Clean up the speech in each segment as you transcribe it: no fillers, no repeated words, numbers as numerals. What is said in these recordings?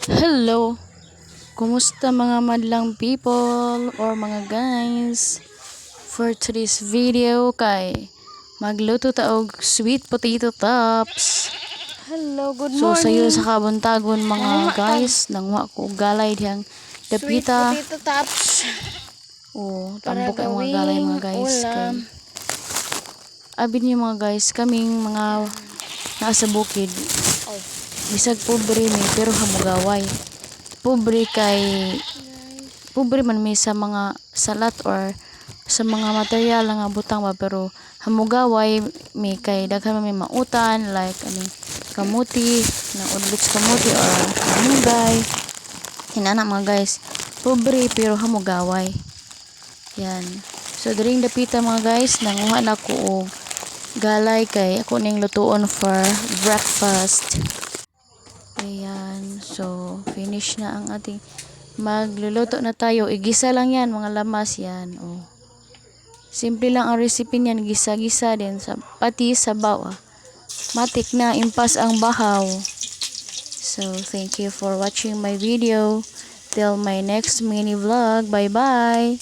Hello! Kumusta mga madlang people or mga guys? For today's video kay magluto ta og sweet potato tops. Hello, good So sayo morning. sa kabuntagon mga Nanguha guys, nangwa ko og galay dihang Sweet dapita. potato tops O para tambok ay mga galay gawing mga guys kay ulam. abi niyo mga guys, kaming mga nasa bukid. Oh. Bisag pobre mi pero hamugaway. Pobre kay pobre man mi sa mga salat or sa mga material nga butang ba, pero hamugaway mi kay daghan man may mautan like ani kamuti na udlots kamuti or munggay hinana mga guys. Pobre pero hamugaway yan. So during dapita mga guys, nanguha na ko og galay kay ako ning lutuon for breakfast. Ayan, so finish na ang ating magluluto na tayo. Igisa lang yan, mga lamas yan. Oh. Simple lang ang recipe niyan, gisa-gisa din sa pati sabaw. Matik na impas ang bahaw. So thank you for watching my video. Till my next mini vlog. Bye-bye.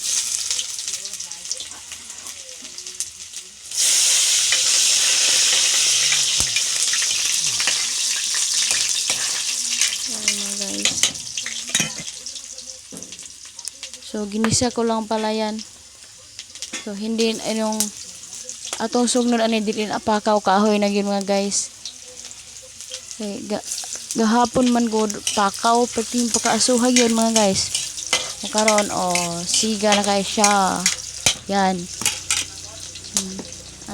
Guys. So ginisa ko lang pala yan. So hindi anong atong sugnod ani dili apakaw kahoy na gyud mga guys. Okay, gahapon man gud pakaw pati pakaasuhay yun mga guys. Karon siga na kay siya. Yan.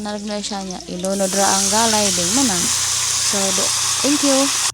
Analog na siya niya. Ilunod ra ang galay din man. So thank you.